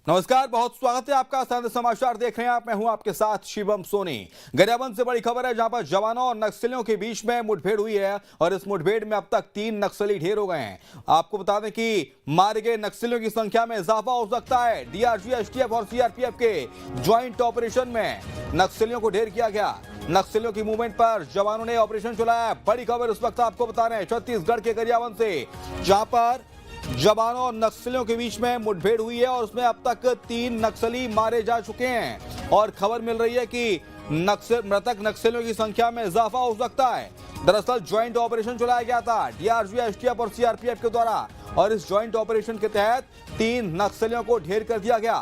नमस्कार, बहुत स्वागत है आपका। स्थानीय समाचार देख रहे हैं आप। मैं हूं आपके साथ शिवम सोनी। गरियाबंद से बड़ी खबर है, जहां पर जवानों और नक्सलियों के बीच में मुठभेड़ हुई है और इस मुठभेड़ में अब तक 3 नक्सली ढेर हो गए हैं। आपको बता दें कि मारे गए नक्सलियों की संख्या में इजाफा हो सकता है। डीआरजी, एसटीएफ और सीआरपीएफ के ज्वाइंट ऑपरेशन में नक्सलियों को ढेर किया गया। नक्सलियों की मूवमेंट पर जवानों ने ऑपरेशन चलाया। बड़ी खबर इस वक्त आपको बता रहे हैं छत्तीसगढ़ के गरियाबंद से, जहां पर जवानों और नक्सलियों के बीच में मुठभेड़ हुई है और उसमें अब तक 3 नक्सली मारे जा चुके हैं और खबर मिल रही है कि मृतक नक्सलियों की संख्या में इजाफा हो सकता है। दरअसल ज्वाइंट ऑपरेशन चलाया गया था डीआरजी, एसटीएफ और सीआरपीएफ के द्वारा, और इस ज्वाइंट ऑपरेशन के तहत 3 नक्सलियों को ढेर कर दिया गया।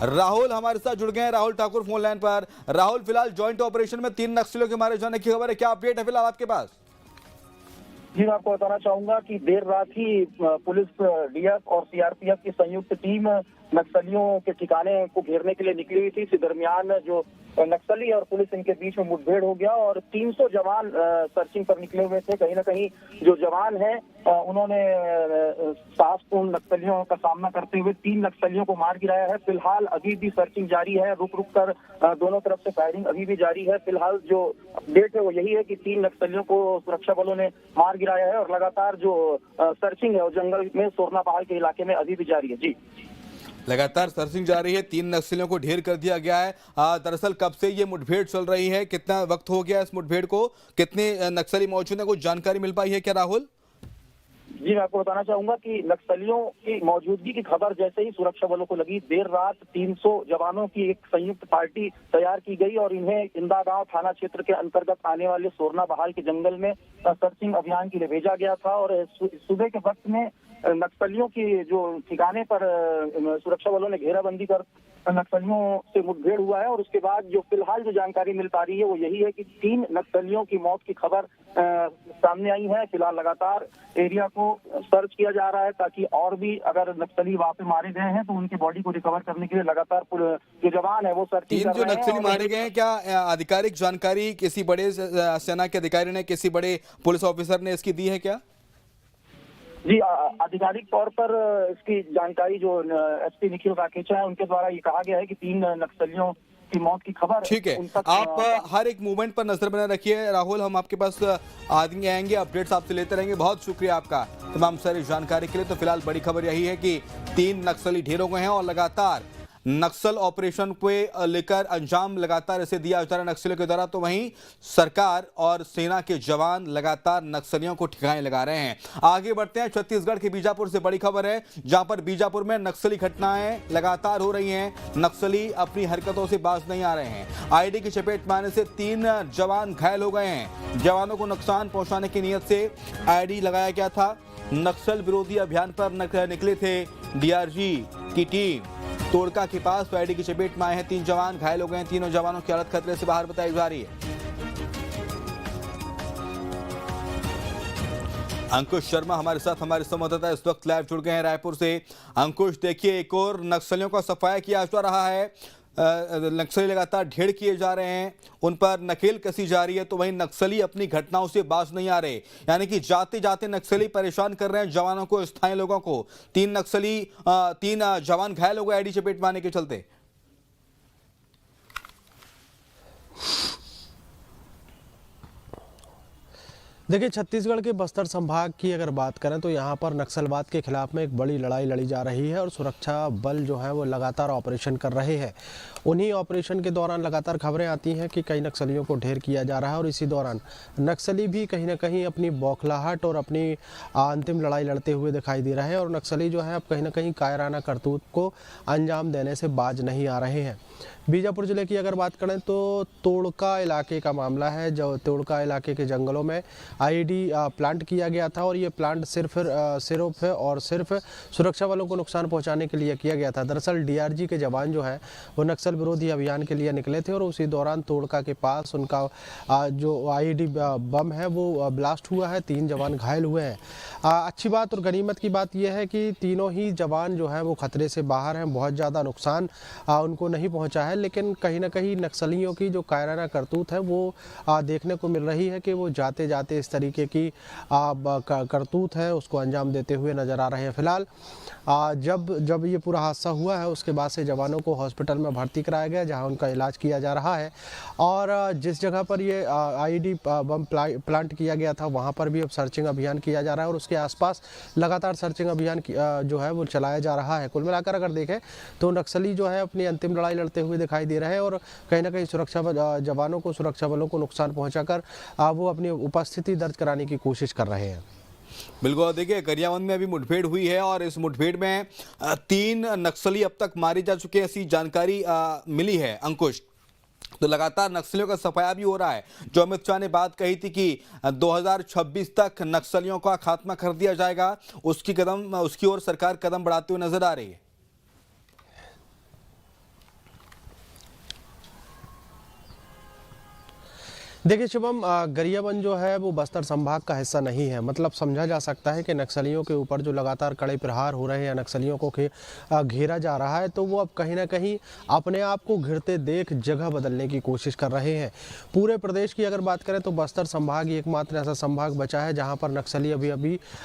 राहुल हमारे साथ जुड़ गए हैं, राहुल ठाकुर फोन लाइन पर। राहुल, फिलहाल ज्वाइंट ऑपरेशन में 3 नक्सलियों के मारे जाने की खबर है, क्या अपडेट है फिलहाल आपके पास? जी, मैं आपको बताना चाहूंगा कि देर रात ही पुलिस, डीएफ और सीआरपीएफ की संयुक्त टीम नक्सलियों के ठिकाने को घेरने के लिए निकली हुई थी। इसी दरमियान जो नक्सली और पुलिस, इनके बीच में मुठभेड़ हो गया और 300 जवान सर्चिंग पर निकले हुए थे। कहीं ना कहीं जो जवान हैं उन्होंने साहसपूर्ण नक्सलियों का सामना करते हुए 3 नक्सलियों को मार गिराया है। फिलहाल अभी भी सर्चिंग जारी है, रुक रुक कर दोनों तरफ से फायरिंग अभी भी जारी है। फिलहाल जो अपडेट है वो यही है कि 3 नक्सलियों को सुरक्षा बलों ने मार गिराया है और लगातार जो सर्चिंग है वो जंगल में सोरना पहाड़ के इलाके में अभी भी जारी है। जी, लगातार सर्चिंग जारी है, 3 नक्सलियों को ढेर कर दिया गया है। दरअसल कब से ये मुठभेड़ चल रही है, कितना वक्त हो गया इस मुठभेड़ को, कितने नक्सली मौजूद है, कुछ जानकारी मिल पाई है क्या राहुल? जी, मैं आपको बताना चाहूंगा कि नक्सलियों की मौजूदगी की खबर जैसे ही सुरक्षा बलों को लगी, देर रात 300 जवानों की एक संयुक्त पार्टी तैयार की गई और इन्हें इंदागांव थाना क्षेत्र के अंतर्गत आने वाले सोरना बहाल के जंगल में सर्चिंग अभियान के लिए भेजा गया था। और सुबह के वक्त में नक्सलियों की जो ठिकाने पर सुरक्षा बलों ने घेराबंदी कर नक्सलियों से मुठभेड़ हुआ है। और उसके बाद जो फिलहाल जो जानकारी मिल पा रही है वो यही है कि 3 नक्सलियों की मौत की खबर सामने आई है। फिलहाल लगातार एरिया को सर्च किया जा रहा है ताकि और भी अगर नक्सली वहाँ पे मारे गए हैं तो उनकी बॉडी को रिकवर करने के लिए लगातार जो जवान है वो सर्चिंग कर रहे हैं। 3 जो नक्सली मारे गए हैं, क्या आधिकारिक जानकारी किसी बड़े सेना के अधिकारी ने, किसी बड़े पुलिस ऑफिसर ने इसकी दी है क्या? जी, आधिकारिक तौर पर इसकी जानकारी जो एसपी निखिल राकेचा है उनके द्वारा ये कहा गया है कि 3 नक्सलियों की मौत की खबर। ठीक है, आप हर एक मूवमेंट पर नजर बनाए रखिए राहुल, हम आपके पास आएंगे, अपडेट्स आपसे लेते रहेंगे। बहुत शुक्रिया आपका तमाम सारी जानकारी के लिए। तो फिलहाल बड़ी खबर यही है कि 3 नक्सली ढेर हो गए हैं और लगातार नक्सल ऑपरेशन को लेकर अंजाम लगातार इसे दिया जा रहा है नक्सलियों के द्वारा। तो वहीं सरकार और सेना के जवान लगातार नक्सलियों को ठिकाने लगा रहे हैं। आगे बढ़ते हैं, छत्तीसगढ़ के बीजापुर से बड़ी खबर है, जहां पर बीजापुर में नक्सली घटनाएं लगातार हो रही हैं। नक्सली अपनी हरकतों से बाज नहीं आ रहे हैं। आईडी की चपेट में आने से 3 जवान घायल हो गए हैं। जवानों को नुकसान पहुंचाने की नीयत से आईडी लगाया गया था। नक्सल विरोधी अभियान पर निकले थे डीआरजी की टीम। तोड़का के पास आईडी की चपेट में आए हैं 3 जवान, घायल हो गए हैं। तीनों जवानों की हालत खतरे से बाहर बताई जा रही है। अंकुश शर्मा हमारे साथ, हमारे संवाददाता इस वक्त लाइव जुड़ गए हैं रायपुर से। अंकुश, देखिए, एक और नक्सलियों का सफाया किया जा रहा है। नक्सली लगातार ढेर किए जा रहे हैं, उन पर नकेल कसी जा रही है, तो वहीं नक्सली अपनी घटनाओं से बाज नहीं आ रहे। यानी कि जाते जाते नक्सली परेशान कर रहे हैं जवानों को, स्थानीय लोगों को। 3 जवान घायल हो गए आईडी चपेट में आने के चलते। देखिए, छत्तीसगढ़ के बस्तर संभाग की अगर बात करें तो यहाँ पर नक्सलवाद के खिलाफ में एक बड़ी लड़ाई लड़ी जा रही है और सुरक्षा बल जो है वो लगातार ऑपरेशन कर रहे हैं। उन्हीं ऑपरेशन के दौरान लगातार खबरें आती हैं कि कई नक्सलियों को ढेर किया जा रहा है और इसी दौरान नक्सली भी कहीं ना कहीं अपनी बौखलाहट और अपनी अंतिम लड़ाई लड़ते हुए दिखाई दे रहे हैं। और नक्सली जो है अब कहीं ना कहीं कायराना करतूत को अंजाम देने से बाज नहीं आ रहे हैं। बीजापुर जिले की अगर बात करें तो तोड़का इलाके का मामला है, जो तोड़का इलाके के जंगलों में आईडी प्लांट किया गया था और ये प्लांट सिर्फ और सिर्फ सुरक्षा बलों को नुकसान पहुंचाने के लिए किया गया था। दरअसल डीआरजी के जवान जो है वो नक्सल विरोधी अभियान के लिए निकले थे और उसी दौरान तोड़का के पास उनका जो आईडी बम है वो ब्लास्ट हुआ है। 3 जवान घायल हुए हैं। अच्छी बात और गनीमत की बात यह है कि तीनों ही जवान जो हैं वो खतरे से बाहर हैं। बहुत ज़्यादा नुकसान उनको नहीं पहुँचा पहुंचा है, लेकिन कहीं ना कहीं नक्सलियों की जो कायराना करतूत है वो देखने को मिल रही है कि वो जाते जाते इस तरीके की करतूत है उसको अंजाम देते हुए नज़र आ रहे हैं। फिलहाल जब ये पूरा हादसा हुआ है उसके बाद से जवानों को हॉस्पिटल में भर्ती कराया गया, जहां उनका इलाज किया जा रहा है। और जिस जगह पर ये आईईडी बम प्लांट किया गया था वहां पर भी अब सर्चिंग अभियान किया जा रहा है और उसके आसपास लगातार सर्चिंग अभियान जो है वो चलाया जा रहा है। कुल मिलाकर अगर देखें तो नक्सली जो है अपनी अंतिम लड़ाई लड़ते हुए दिखाई दे रहे हैं और कहीं ना कहीं जवानों को, सुरक्षा बलों को नुकसान पहुंचाकर वो अपनी उपस्थिति दर्ज कराने की कोशिश कर रहे हैं। बिल्कुल, देखिए गरियाबंद में अभी मुठभेड़ हुई है और इस मुठभेड़ में 3 नक्सली अब तक मारे जा चुके हैं, ऐसी जानकारी मिली है अंकुश। तो लगातार नक्सलियों का सफाया भी हो रहा है। जो अमित शाह ने बात कही थी कि 2026 तक नक्सलियों का खात्मा कर दिया जाएगा, उसकी ओर सरकार कदम बढ़ाते हुए नजर आ रही है। देखिए शुभम, गरियाबंद जो है वो बस्तर संभाग का हिस्सा नहीं है। मतलब समझा जा सकता है कि नक्सलियों के ऊपर जो लगातार कड़े प्रहार हो रहे हैं, नक्सलियों को घेरा जा रहा है, तो वो अब कहीं ना कहीं अपने आप को घिरते देख जगह बदलने की कोशिश कर रहे हैं। पूरे प्रदेश की अगर बात करें तो बस्तर संभाग ही एकमात्र ऐसा संभाग बचा है जहाँ पर नक्सली अभी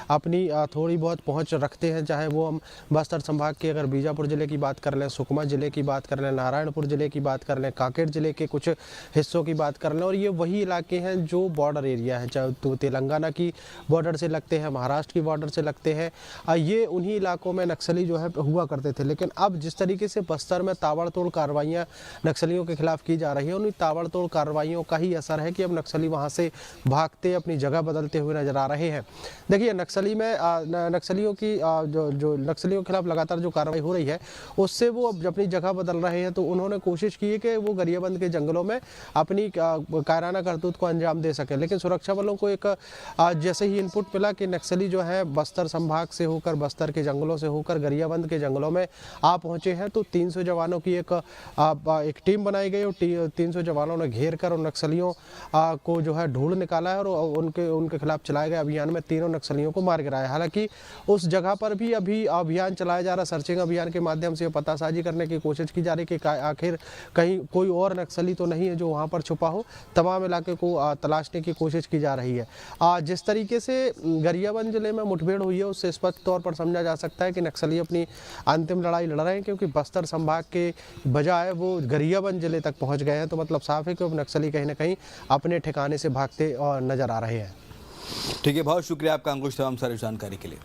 अपनी थोड़ी बहुत पहुँच रखते हैं। चाहे वो हम बस्तर संभाग के अगर बीजापुर जिले की बात कर लें, सुकमा जिले की बात कर लें, नारायणपुर जिले की बात कर लें, कांकेर जिले के कुछ हिस्सों की बात कर लें, और ये वही इलाके हैं जो बॉर्डर एरिया है, चाहे तो तेलंगाना की बॉर्डर से लगते हैं, महाराष्ट्र की बॉर्डर से लगते हैं। ये उन्हीं इलाकों में नक्सली जो है हुआ करते थे। लेकिन अब जिस तरीके से बस्तर में ताबड़तोड़ कार्रवाइयाँ नक्सलियों के खिलाफ की जा रही है, उन्हीं ताबड़तोड़ कार्रवाइयों का ही असर है कि अब नक्सली वहाँ से भागते अपनी जगह बदलते हुए नजर आ रहे हैं। देखिए नक्सलियों की जो नक्सलियों के खिलाफ लगातार जो कार्रवाई हो रही है उससे वो अब अपनी जगह बदल रहे हैं। तो उन्होंने कोशिश की है कि वो गरियाबंद के जंगलों में अपनी कायराना करतूत को अंजाम दे सके। लेकिन सुरक्षा बलों को एक जैसे ही इनपुट मिला कि नक्सली जो है बस्तर संभाग से होकर, बस्तर के जंगलों से होकर गरियाबंद के जंगलों में आ पहुंचे हैं, तो 300 जवानों की एक टीम बनाई गई और 300 जवानों ने घेर कर उन नक्सलियों को जो है ढूंढ निकाला है और उनके खिलाफ चलाए गए अभियान में तीनों नक्सलियों को मार गिराया। हालांकि उस जगह पर भी अभी अभियान चलाया जा रहा, सर्चिंग अभियान के माध्यम से पतासाजी करने की कोशिश की जा रही कि आखिर कहीं कोई और नक्सली तो नहीं है जो वहाँ पर छुपा हो। तमाम इलाके को तलाशने की कोशिश की जा रही है। जिस तरीके से गरियाबंद जिले में मुठभेड़ हुई है उससे स्पष्ट तौर पर समझा जा सकता है कि नक्सली अपनी अंतिम लड़ाई लड़ रहे हैं, क्योंकि बस्तर संभाग के बजाय वो गरियाबंद जिले तक पहुंच गए हैं। तो मतलब साफ है कि अब नक्सली कहीं ना कहीं अपने ठिकाने से भागते और नजर आ रहे हैं। ठीक है, बहुत शुक्रिया आपका अंकुश तमाम सारी जानकारी के लिए।